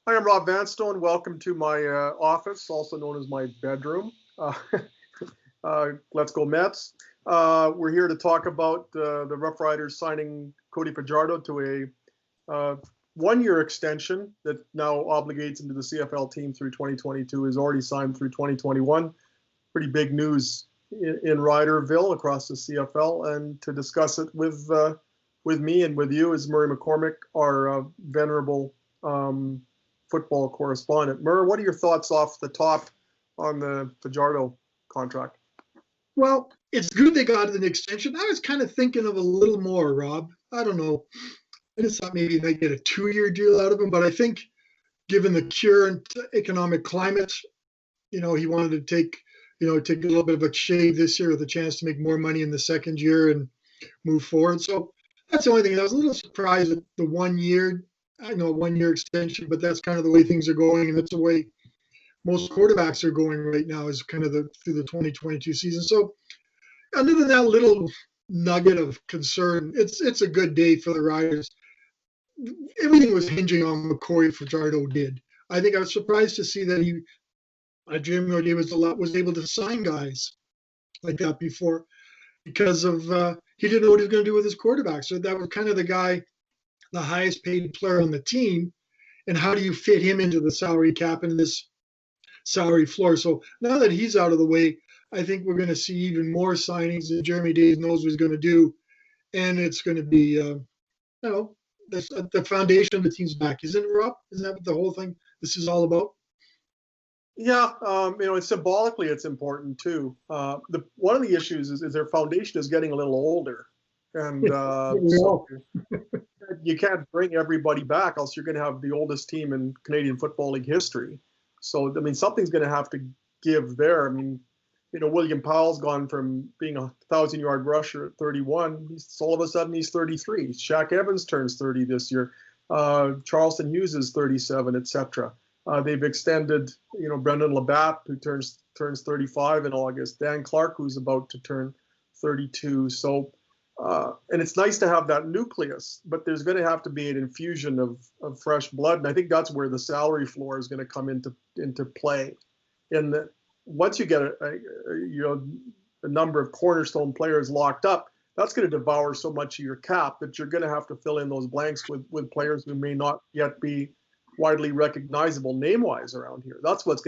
Hi, I'm Rob Vanstone. Welcome to my office, also known as my bedroom. Let's go Mets. We're here to talk about the Rough Riders signing Cody Fajardo to a 1-year extension that now obligates him to the CFL team through 2022. Is already signed through 2021. Pretty big news in Riderville across the CFL. And to discuss it with me and with you is Murray McCormick, our venerable football correspondent. Murray, what are your thoughts off the top on the Fajardo contract? Well, it's good they got an extension. I was kind of thinking of a little more, Rob. I don't know. I just thought maybe they get a 2-year deal out of him, but I think given the current economic climate, he wanted to take a little bit of a shave this year with a chance to make more money in the second year and move forward. So that's the only thing. I was a little surprised at the 1 year. I know 1-year extension, but that's kind of the way things are going, and that's the way most quarterbacks are going right now. Is kind of through the 2022 season. So other than that little nugget of concern, it's a good day for the Riders. Everything was hinging on what Cody Fajardo did. I think I was surprised to see that Jeremy O'Day was able to sign guys like that before because of he didn't know what he was going to do with his quarterback. So that was kind of the guy, the highest paid player on the team, and how do you fit him into the salary cap and this salary floor? So now that he's out of the way, I think we're going to see even more signings that Jeremy Days knows what he's going to do, and it's going to be, the foundation of the team's back, isn't it, Rob? Isn't that what the whole thing this is all about? Yeah, symbolically it's important too. One of the issues is their foundation is getting a little older, and so you can't bring everybody back, else you're going to have the oldest team in Canadian Football League history. So something's going to have to give there. William Powell's gone from being a 1,000-yard rusher at 31. All of a sudden he's 33. Shaq Evans turns 30 this year. Charleston Hughes is 37, etc. They've extended, Brendan Labatt, who turns 35 in August. Dan Clark, who's about to turn 32. So, and it's nice to have that nucleus, but there's going to have to be an infusion of fresh blood, and I think that's where the salary floor is going to come into play. In that, once you get a number of cornerstone players locked up, that's going to devour so much of your cap that you're going to have to fill in those blanks with players who may not yet be widely recognizable name-wise around here. That's what's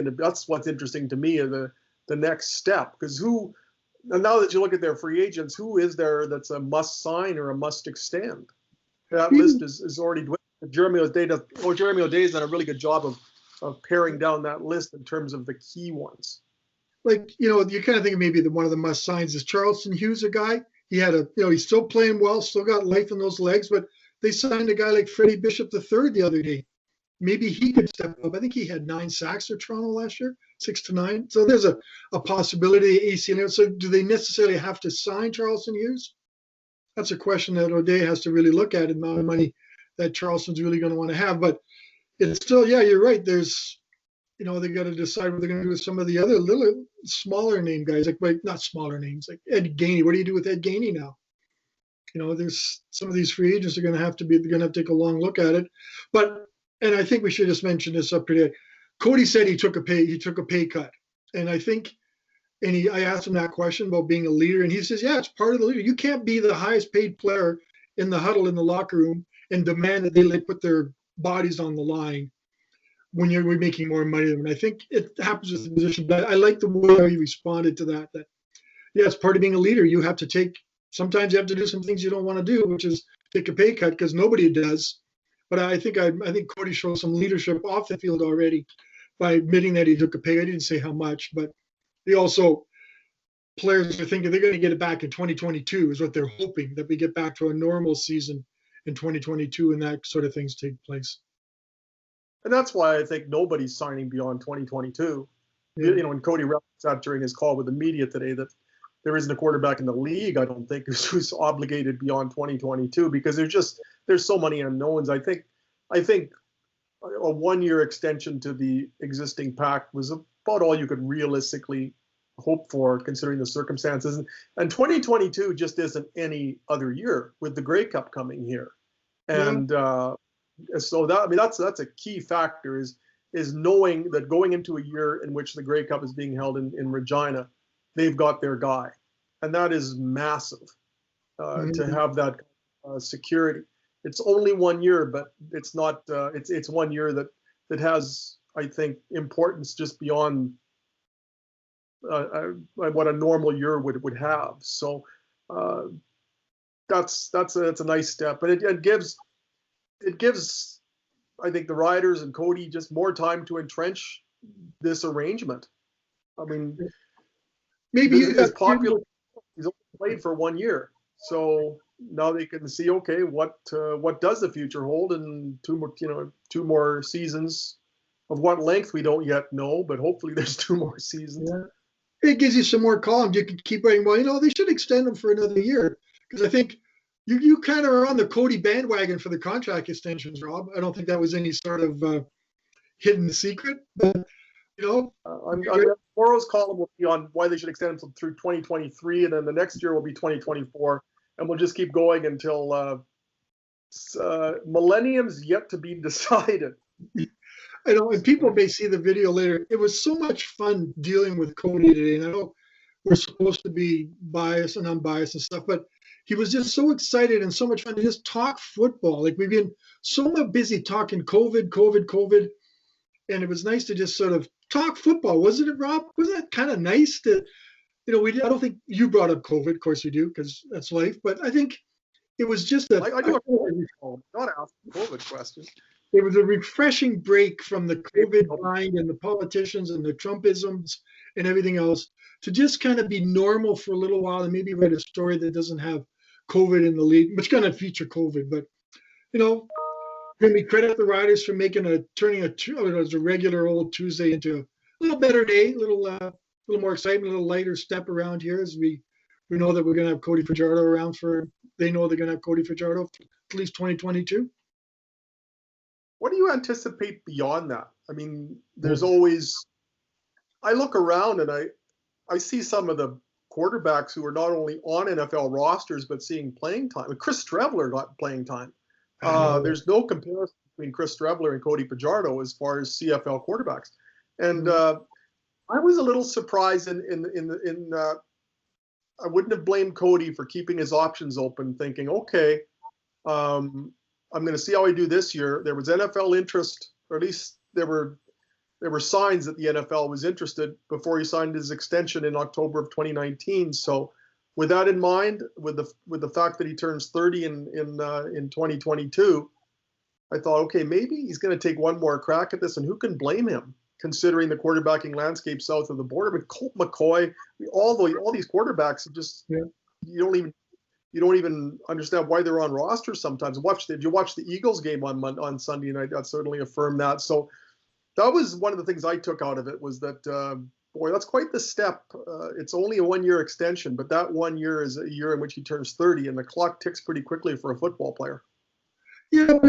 interesting to me, the next step. Because now that you look at their free agents, who is there that's a must sign or a must extend? That list is already dwindled. Jeremy O'Day's done a really good job of paring down that list in terms of the key ones. You kind of think maybe one of the must signs is Charleston Hughes, a guy. He had he's still playing well, still got life in those legs, but they signed a guy like Freddie Bishop III the other day. Maybe he could step up. I think he had 9 sacks for Toronto last year, 6 to 9. So there's a possibility ACL. So do they necessarily have to sign Charleston Hughes? That's a question that O'Day has to really look at, the amount of money that Charleston's really going to want to have. But it's still, yeah, you're right. There's, they got to decide what they're going to do with some of the other little smaller name guys, not smaller names, like Ed Gainey. What do you do with Ed Gainey now? There's some of these free agents are going to have to take a long look at it. And I think we should just mention this up today. Cody said he took a pay cut, and I think, I asked him that question about being a leader, and he says, yeah, it's part of the leader. You can't be the highest paid player in the huddle in the locker room and demand that they put their bodies on the line when you're making more money than them. And I think it happens with the position, but I like the way he responded to that. That yeah, it's part of being a leader. Sometimes you have to do some things you don't want to do, which is take a pay cut, because nobody does. But I think Cody showed some leadership off the field already by admitting that he took a pay. I didn't say how much, but players are thinking they're going to get it back in 2022 is what they're hoping, that we get back to a normal season in 2022 and that sort of things take place. And that's why I think nobody's signing beyond 2022. Yeah. When Cody said during his call with the media today that there isn't a quarterback in the league, I don't think, who's obligated beyond 2022, because there's so many unknowns. I think a 1-year extension to the existing pact was about all you could realistically hope for, considering the circumstances. And 2022 just isn't any other year with the Grey Cup coming here. And so that, I mean, that's a key factor is knowing that going into a year in which the Grey Cup is being held in Regina, they've got their guy, and that is massive to have that security. It's only 1 year, but it's not. It's 1 year that has, I think, importance just beyond what a normal year would have. So that's a nice step, but it gives I think the Riders and Cody just more time to entrench this arrangement. I mean, maybe it's popular. He's only played for 1 year, so now they can see, okay, what does the future hold, and two more seasons of what length we don't yet know, but hopefully there's 2 more seasons. Yeah. It gives you some more columns. You can keep writing, well, they should extend them for another year, because I think you kind of are on the Cody bandwagon for the contract extensions, Rob. I don't think that was any sort of hidden secret, but tomorrow's column will be on why they should extend them through 2023, and then the next year will be 2024, and we'll just keep going until millennium's yet to be decided. I know, and people may see the video later. It was so much fun dealing with Cody today, and I know we're supposed to be biased and unbiased and stuff, but he was just so excited and so much fun to just talk football. Like, we've been so busy talking COVID, and it was nice to just sort of talk football, wasn't it, Rob? Wasn't that kind of nice to, I don't think you brought up COVID, of course you do, because that's life, but I think it was just I do not ask COVID questions. It was a refreshing break from the COVID grind and the politicians and the Trumpisms and everything else, to just kind of be normal for a little while and maybe write a story that doesn't have COVID in the lead, which kind of feature COVID. But, can we credit the Riders for turning a regular old Tuesday into a little better day, a little more excitement, a little lighter step around here, as we know that we're going to have Cody Fajardo around they know they're going to have Cody Fajardo for at least 2022. What do you anticipate beyond that? I mean, there's always, I look around and I see some of the quarterbacks who are not only on NFL rosters, but seeing playing time. Chris Streveler got playing time. There's no comparison between Chris Streveler and Cody Fajardo as far as CFL quarterbacks. And I was a little surprised I wouldn't have blamed Cody for keeping his options open, thinking, okay, I'm going to see how I do this year. There was NFL interest, or at least there were signs that the NFL was interested before he signed his extension in October of 2019. So, with that in mind, with the fact that he turns 30 in 2022, I thought, okay, maybe he's going to take one more crack at this, and who can blame him, considering the quarterbacking landscape south of the border? With Colt McCoy, all these quarterbacks, you don't even understand why they're on rosters sometimes. If you watch the Eagles game on Sunday night, that certainly affirmed that. So that was one of the things I took out of it, was that, boy, that's quite the step. It's only a 1 year extension, but that 1 year is a year in which he turns 30, and the clock ticks pretty quickly for a football player. Yeah,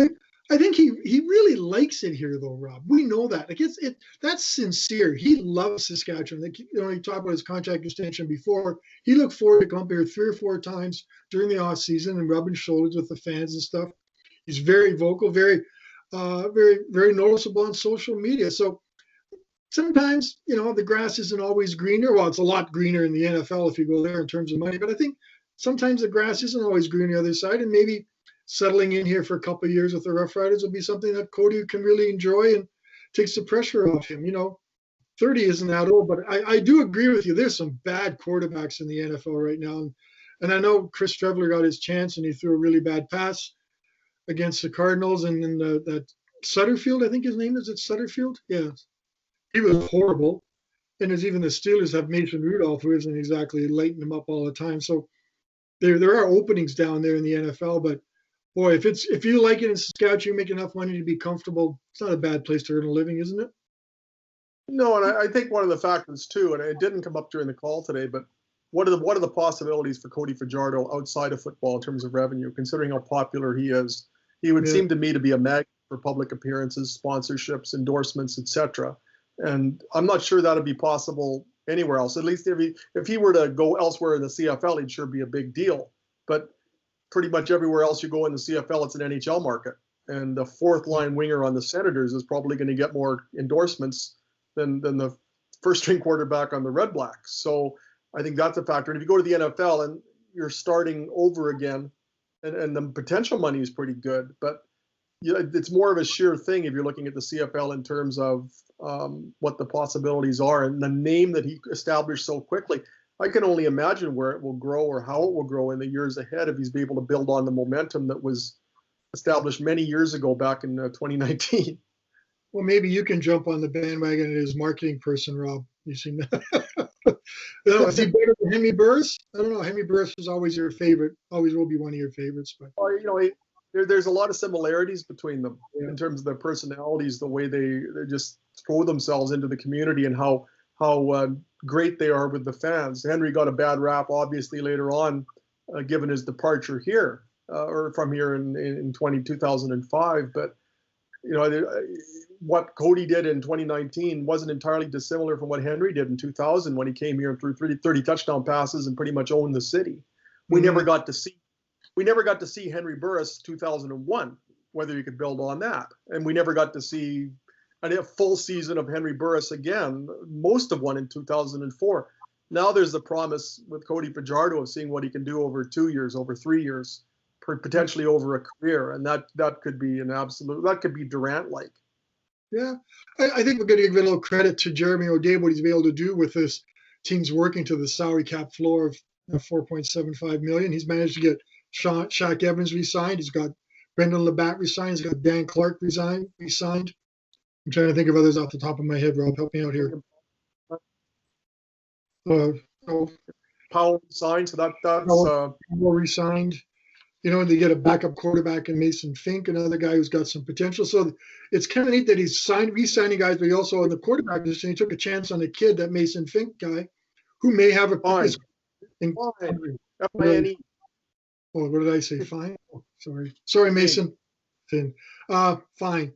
I think he really likes it here, though, Rob. We know that. Like, that's sincere. He loves Saskatchewan. Like, he talked about his contract extension before. He looked forward to come here 3 or 4 times during the off season and rubbing shoulders with the fans and stuff. He's very vocal, very, very noticeable on social media. So sometimes, the grass isn't always greener. Well, it's a lot greener in the NFL if you go there in terms of money. But I think sometimes the grass isn't always green on the other side, and maybe settling in here for a couple of years with the Rough Riders will be something that Cody can really enjoy and takes the pressure off him. 30 isn't that old, but I do agree with you. There's some bad quarterbacks in the NFL right now. And I know Chris Streveler got his chance, and he threw a really bad pass against the Cardinals. And then that Sutterfield, I think his name is, it Sutterfield? Yeah. He was horrible. And there's even the Steelers have Mason Rudolph, who isn't exactly lighting them up all the time. So there are openings down there in the NFL, but boy, if you like it in Saskatchewan, you make enough money to be comfortable, it's not a bad place to earn a living, isn't it? No, and I think one of the factors too, and it didn't come up during the call today, but what are the possibilities for Cody Fajardo outside of football in terms of revenue, considering how popular he is? He would seem to me to be a magnet for public appearances, sponsorships, endorsements, etc. And I'm not sure that'd be possible anywhere else. At least if he were to go elsewhere in the CFL, he'd sure be a big deal. But pretty much everywhere else you go in the CFL, it's an NHL market. and the fourth line winger on the Senators is probably going to get more endorsements than the first string quarterback on the Red Blacks. So I think that's a factor. And if you go to the NFL and you're starting over again, and the potential money is pretty good, but it's more of a sure thing if you're looking at the CFL in terms of what the possibilities are, and the name that he established so quickly. I can only imagine where it will grow or how it will grow in the years ahead if he's able to build on the momentum that was established many years ago back in 2019. Well, maybe you can jump on the bandwagon as marketing person, Rob. You seem is he better than Hemi Burris? I don't know. Hemi Burris was always your favorite. Always will be one of your favorites. But there's a lot of similarities between them in terms of their personalities, the way they just throw themselves into the community, and how great they are with the fans. Henry got a bad rap, obviously, later on, given his departure here or from here in 2005. But what Cody did in 2019 wasn't entirely dissimilar from what Henry did in 2000 when he came here and threw 30 touchdown passes and pretty much owned the city. We never got to see Henry Burris 2001, whether you could build on that. And we never got to see a full season of Henry Burris again, most of one in 2004. Now there's the promise with Cody Fajardo of seeing what he can do over 2 years, over 3 years, potentially over a career. And that could be that could be Durant-like. Yeah, I think we're going to give a little credit to Jeremy O'Day, what he's been able to do with this team's working to the salary cap floor of $4.75 million. He's managed to get Shaq Evans re-signed. He's got Brendan Labatt re-signed. He's got Dan Clark re-signed. I'm trying to think of others off the top of my head. Rob, help me out here. Powell signed, so that's Powell re-signed. They get a backup quarterback in Mason Fink, another guy who's got some potential. So it's kind of neat that he's re-signing guys, but he also, in the quarterback position, he took a chance on a kid, that Mason Fink guy, who may have a fine. F-I-N-E. Oh, what did I say? Fine. Oh, sorry, Mason. Finn. Fine.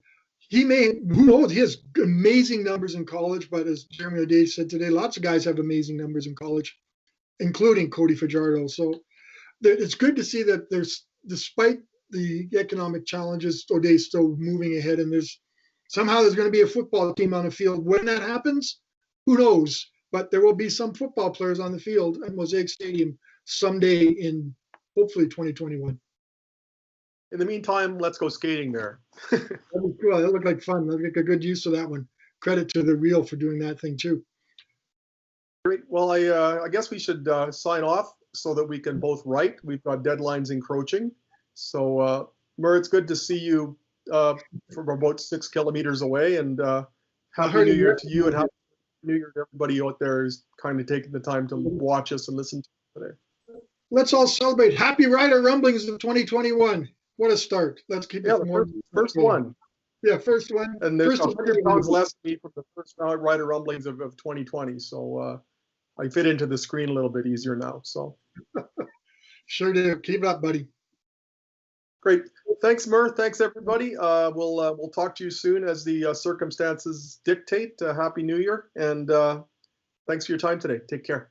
Who knows? He has amazing numbers in college, but as Jeremy O'Day said today, lots of guys have amazing numbers in college, including Cody Fajardo. So it's good to see that despite the economic challenges, O'Day's still moving ahead, and there's going to be a football team on the field. When that happens, who knows? But there will be some football players on the field at Mosaic Stadium someday in hopefully 2021. In the meantime, let's go skating there. That'd be cool. That looked like fun. I'll make a good use of that one. Credit to the Reel for doing that thing too. Great. Well, I guess we should sign off so that we can both write. We've got deadlines encroaching. So, Mur, it's good to see you from about 6 kilometers away, and Happy New Year to you, and Happy New Year to everybody out there who's kind of taking the time to watch us and listen to us today. Let's all celebrate Happy Rider Rumblings of 2021. What a start. Let's keep it more. First one. Yeah, first one. And there's 100 pounds less than me from the first Rider Rumblings of 2020. So I fit into the screen a little bit easier now. So sure do. Keep it up, buddy. Great. Thanks, Mur. Thanks, everybody. We'll talk to you soon as the circumstances dictate. Happy New Year, and thanks for your time today. Take care.